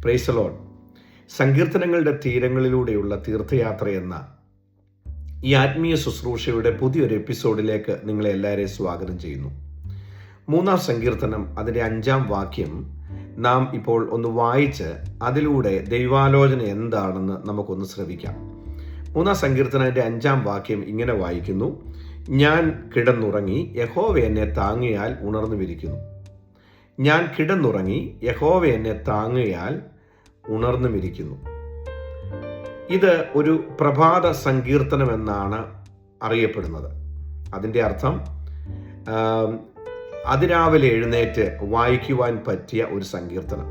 Price the lord. സങ്കീർത്തനങ്ങളുടെ തീരങ്ങളിലൂടെയുള്ള തീർത്ഥയാത്ര എന്ന ഈ ആത്മീയ ശുശ്രൂഷയുടെ പുതിയൊരു എപ്പിസോഡിലേക്ക് നിങ്ങളെ എല്ലാവരെയും സ്വാഗതം ചെയ്യുന്നു. 3-ാം സങ്കീർത്തനം അതിൻ്റെ 5-ാം വാക്യം നാം ഇപ്പോൾ ഒന്ന് വായിച്ച് അതിലൂടെ ദൈവാലോചന എന്താണെന്ന് നമുക്കൊന്ന് ശ്രവിക്കാം. 3-ാം സങ്കീർത്തനത്തിൻ്റെ 5-ാം വാക്യം ഇങ്ങനെ വായിക്കുന്നു: ഞാൻ കിടന്നുറങ്ങി, യഹോവ എന്നെ താങ്ങിയാൽ ഉണർന്നുമിരിക്കുന്നു. ഞാൻ കിടന്നുറങ്ങി, യഹോവ എന്നെ താങ്ങിയാൽ ഉണർന്നുമിരിക്കുന്നു. ഇത് ഒരു പ്രഭാത സങ്കീർത്തനം എന്നാണ് അറിയപ്പെടുന്നത്. അതിൻ്റെ അർത്ഥം അതിരാവിലെ എഴുന്നേറ്റ് വായിക്കുവാൻ പറ്റിയ ഒരു സങ്കീർത്തനം.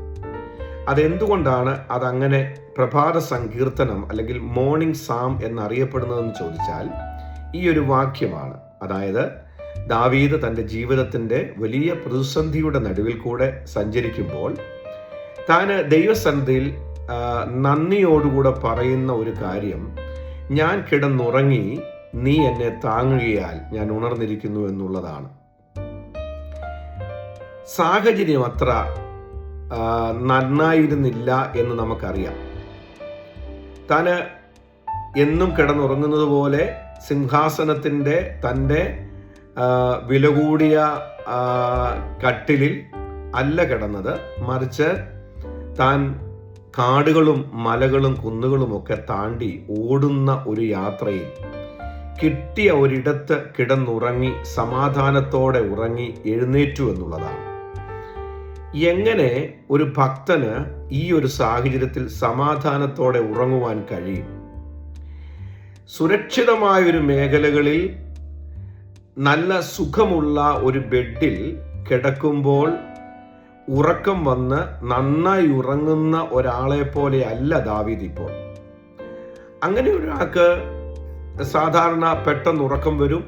അതെന്തുകൊണ്ടാണ് അതങ്ങനെ പ്രഭാത സങ്കീർത്തനം അല്ലെങ്കിൽ മോർണിംഗ് സാം എന്നറിയപ്പെടുന്നതെന്ന് ചോദിച്ചാൽ ഈ ഒരു വാക്യമാണ്. അതായത് ദാവീദ് തൻ്റെ ജീവിതത്തിൻ്റെ വലിയ പ്രതിസന്ധിയുടെ നടുവിൽ കൂടെ സഞ്ചരിക്കുമ്പോൾ താൻ ദൈവസന്നിധിയിൽ നന്ദിയോടുകൂടെ പറയുന്ന ഒരു കാര്യം: ഞാൻ കിടന്നുറങ്ങി, നീ എന്നെ താങ്ങുകയാൽ ഞാൻ ഉണർന്നിരിക്കുന്നു എന്നുള്ളതാണ്. സാഹചര്യം അത്ര നന്നായിരുന്നില്ല എന്ന് നമുക്കറിയാം. താൻ എന്നും കിടന്നുറങ്ങുന്നത് പോലെ സിംഹാസനത്തിൻ്റെ തൻ്റെ വില കൂടിയ കട്ടിലിൽ അല്ല കിടന്നത്, മറിച്ച് താൻ കാടുകളും മലകളും കുന്നുകളുമൊക്കെ താണ്ടി ഓടുന്ന ഒരു യാത്രയിൽ കിട്ടിയ ഒരിടത്ത് കിടന്നുറങ്ങി സമാധാനത്തോടെ ഉറങ്ങി എഴുന്നേറ്റു എന്നുള്ളതാണ്. എങ്ങനെ ഒരു ഭക്തന് ഈ ഒരു സാഹചര്യത്തിൽ സമാധാനത്തോടെ ഉറങ്ങുവാൻ കഴിയും? സുരക്ഷിതമായൊരു മേഖലകളിൽ നല്ല സുഖമുള്ള ഒരു ബെഡിൽ കിടക്കുമ്പോൾ ഉറക്കം വന്ന് നന്നായി ഉറങ്ങുന്ന ഒരാളെ പോലെ അല്ല ദാവീദ് ഇപ്പോൾ. അങ്ങനെ ഒരാൾക്ക് സാധാരണ പെട്ടെന്ന് ഉറക്കം വരും,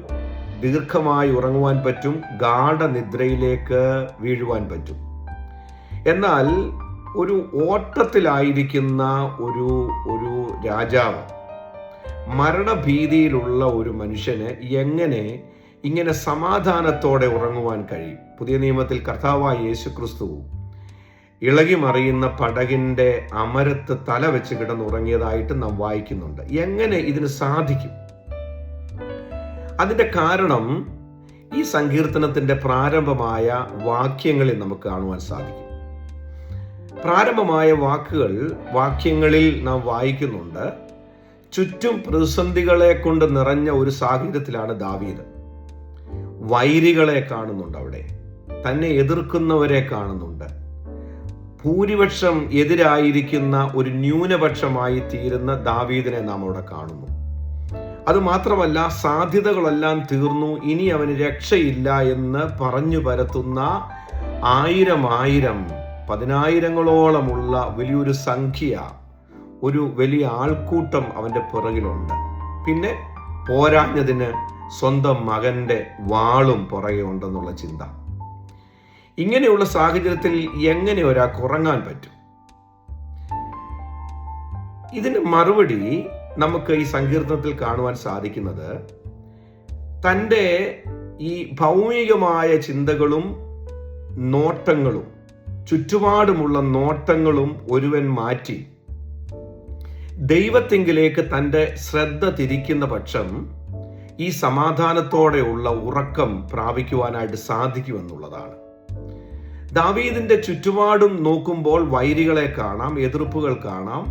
ദീർഘമായി ഉറങ്ങുവാൻ പറ്റും, ഗാഢനിദ്രയിലേക്ക് വീഴുവാൻ പറ്റും. എന്നാൽ ഒരു ഓട്ടത്തിലായിരിക്കുന്ന ഒരു രാജാവ്, മരണഭീതിയിലുള്ള ഒരു മനുഷ്യന് എങ്ങനെ ഇങ്ങനെ സമാധാനത്തോടെ ഉറങ്ങുവാൻ കഴിയും? പുതിയ നിയമത്തിൽ കർത്താവായ യേശുക്രിസ്തു ഇളകി മറിയുന്ന പടകിൻ്റെ അമരത്ത് തല വെച്ച് കിടന്നുറങ്ങിയതായിട്ട് നാം വായിക്കുന്നുണ്ട്. എങ്ങനെ ഇതിന് സാധിക്കും? അതിൻ്റെ കാരണം ഈ സങ്കീർത്തനത്തിൻ്റെ പ്രാരംഭമായ വാക്യങ്ങളിൽ നമുക്ക് കാണുവാൻ സാധിക്കും. പ്രാരംഭമായ വാക്യങ്ങളിൽ നാം വായിക്കുന്നുണ്ട്: ചുറ്റും പ്രതിസന്ധികളെ കൊണ്ട് നിറഞ്ഞ ഒരു സാഹചര്യത്തിലാണ് ദാവീദ്. വൈരികളെ കാണുന്നുണ്ട്, അവിടെ തന്നെ എതിർക്കുന്നവരെ കാണുന്നുണ്ട്. ഭൂരിപക്ഷം എതിരായിരിക്കുന്ന ഒരു ന്യൂനപക്ഷമായി തീരുന്ന ദാവീദിനെ നാം അവിടെ കാണുന്നു. അതുമാത്രമല്ല, സാധ്യതകളെല്ലാം തീർന്നു, ഇനി അവന് രക്ഷയില്ല എന്ന് പറഞ്ഞു പരത്തുന്ന ആയിരം പതിനായിരങ്ങളോളമുള്ള വലിയൊരു സംഖ്യ, ഒരു വലിയ ആൾക്കൂട്ടം അവൻ്റെ പിറകിലുണ്ട്. പിന്നെ പോരാഞ്ഞതിന് സ്വന്തം മകൻ്റെ വാളും പുറകെ ഉണ്ടെന്നുള്ള ചിന്ത. ഇങ്ങനെയുള്ള സാഹചര്യത്തിൽ എങ്ങനെ ഒരാൾക്ക് ഉറങ്ങാൻ പറ്റും? ഇതിന് മറുപടി നമുക്ക് ഈ സങ്കീർത്തനത്തിൽ കാണുവാൻ സാധിക്കുന്നത്, തൻ്റെ ഈ ഭൗമികമായ ചിന്തകളും നോട്ടങ്ങളും ചുറ്റുപാടുമുള്ള നോട്ടങ്ങളും ഒരുവൻ മാറ്റി ദൈവത്തിങ്കിലേക്ക് തൻ്റെ ശ്രദ്ധ തിരിക്കുന്ന പക്ഷം ഈ സമാധാനത്തോടെയുള്ള ഉറക്കം പ്രാപിക്കുവാനായിട്ട് സാധിക്കുമെന്നുള്ളതാണ്. ദാവീദിന്റെ ചുറ്റുപാടും നോക്കുമ്പോൾ വൈരികളെ കാണാം, എതിർപ്പുകൾ കാണാം,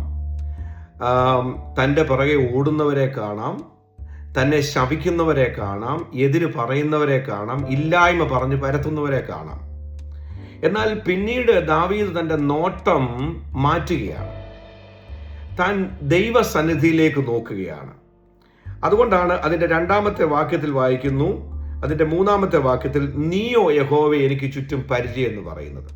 തൻ്റെ പുറകെ ഓടുന്നവരെ കാണാം, തന്നെ ശപിക്കുന്നവരെ കാണാം, എതിര് പറയുന്നവരെ കാണാം, ഇല്ലായ്മ പറഞ്ഞു പരത്തുന്നവരെ കാണാം. എന്നാൽ പിന്നീട് ദാവീദ് തൻ്റെ നോട്ടം മാറ്റുകയാണ്. താൻ ദൈവസന്നിധിയിലേക്ക് നോക്കുകയാണ്. അതുകൊണ്ടാണ് അതിൻ്റെ 2-ാമത്തെ വാക്യത്തിൽ വായിക്കുന്നു, അതിൻ്റെ 3-ാമത്തെ വാക്യത്തിൽ, നീയോ യഹോവേ എനിക്ക് ചുറ്റും പരിചയം എന്ന് പറയുന്നത്.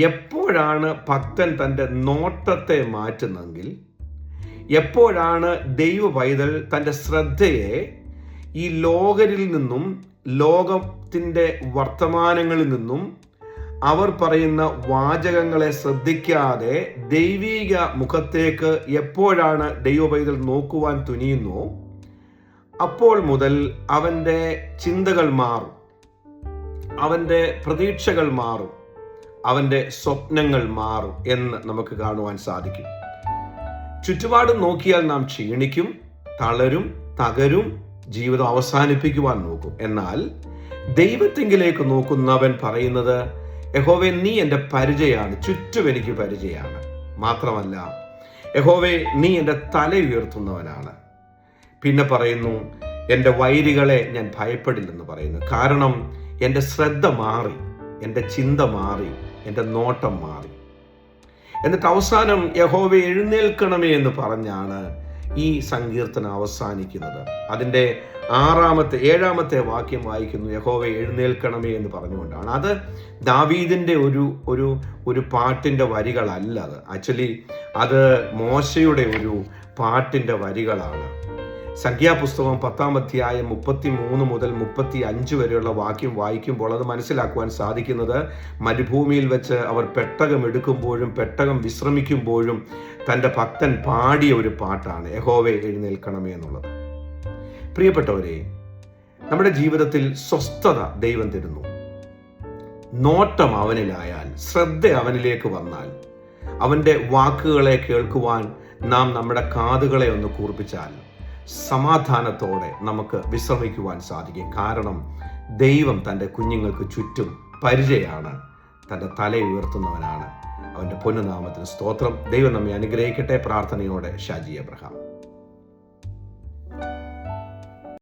എപ്പോഴാണ് ഭക്തൻ തൻ്റെ നോട്ടത്തെ മാറ്റുന്നതെങ്കിൽ, എപ്പോഴാണ് ദൈവ പൈതൽ തൻ്റെ ശ്രദ്ധയെ ഈ ലോകരിൽ നിന്നും, ലോകത്തിൻ്റെ വർത്തമാനങ്ങളിൽ നിന്നും, അവർ പറയുന്ന വാചകങ്ങളെ ശ്രദ്ധിക്കാതെ ദൈവീക മുഖത്തേക്ക് എപ്പോഴാണ് ദൈവ പൈതൽ നോക്കുവാൻ തുനിയുന്നു, അപ്പോൾ മുതൽ അവൻ്റെ ചിന്തകൾ മാറും, അവൻ്റെ പ്രതീക്ഷകൾ മാറും, അവൻ്റെ സ്വപ്നങ്ങൾ മാറും എന്ന് നമുക്ക് കാണുവാൻ സാധിക്കും. ചുറ്റുപാടും നോക്കിയാൽ നാം ക്ഷീണിക്കും, തളരും, തകരും, ജീവിതം അവസാനിപ്പിക്കുവാൻ നോക്കും. എന്നാൽ ദൈവത്തെങ്കിലേക്ക് നോക്കുന്നവൻ പറയുന്നത്, യഹോവേ നീ എൻ്റെ പരിചയമാണ്, ചുറ്റും എനിക്ക് പരിചയമാണ്. മാത്രമല്ല യഹോവേ നീ എൻ്റെ തല ഉയർത്തുന്നവനാണ്. പിന്നെ പറയുന്നു, എൻ്റെ വൈരികളെ ഞാൻ ഭയപ്പെടില്ലെന്ന് പറയുന്നു. കാരണം എൻ്റെ ശ്രദ്ധ മാറി, എൻ്റെ ചിന്ത മാറി, എൻ്റെ നോട്ടം മാറി. എന്നിട്ട് അവസാനം യഹോവേ എഴുന്നേൽക്കണമേ എന്ന് പറഞ്ഞാണ് ഈ സങ്കീർത്തനം അവസാനിക്കുന്നത്. അതിൻ്റെ 7ാമത്തെ വാക്യം വായിക്കുന്നു, യഹോവേ എഴുന്നേൽക്കണമേ എന്ന് പറഞ്ഞുകൊണ്ടാണ്. അത് ദാവീദിൻ്റെ ഒരു പാട്ടിൻ്റെ വരികളല്ല. അത് ആക്ച്വലി അത് മോശയുടെ ഒരു പാട്ടിൻ്റെ വരികളാണ്. സംഖ്യാപുസ്തകം 10-ാം അധ്യായം 33 മുതൽ 35 വരെയുള്ള വാക്യം വായിക്കുമ്പോൾ അത് മനസ്സിലാക്കുവാൻ സാധിക്കുന്നത്, മരുഭൂമിയിൽ വെച്ച് അവർ പെട്ടകം എടുക്കുമ്പോഴും പെട്ടകം വിശ്രമിക്കുമ്പോഴും തൻ്റെ ഭക്തൻ പാടിയ ഒരു പാട്ടാണ് യഹോവേ എഴുന്നേൽക്കണമേ എന്നുള്ളത്. പ്രിയപ്പെട്ടവരെ, നമ്മുടെ ജീവിതത്തിൽ സ്വസ്ഥത ദൈവം തരുന്നു. നോട്ടം അവനിലായാൽ, ശ്രദ്ധ അവനിലേക്ക് വന്നാൽ, അവൻ്റെ വാക്കുകളെ കേൾക്കുവാൻ നാം നമ്മുടെ കാതുകളെ ഒന്ന് കൂർപ്പിച്ചാൽ സമാധാനത്തോടെ നമുക്ക് വിശ്രമിക്കുവാൻ സാധിക്കും. കാരണം ദൈവം തൻ്റെ കുഞ്ഞുങ്ങൾക്ക് ചുറ്റും പരിചയമാണ്, തൻ്റെ തല ഉയർത്തുന്നവനാണ്. അവൻ്റെ പൊന്നുനാമത്തിന് സ്തോത്രം. ദൈവം നമ്മെ അനുഗ്രഹിക്കട്ടെ. പ്രാർത്ഥനയോടെ ഷാജി അബ്രഹാം.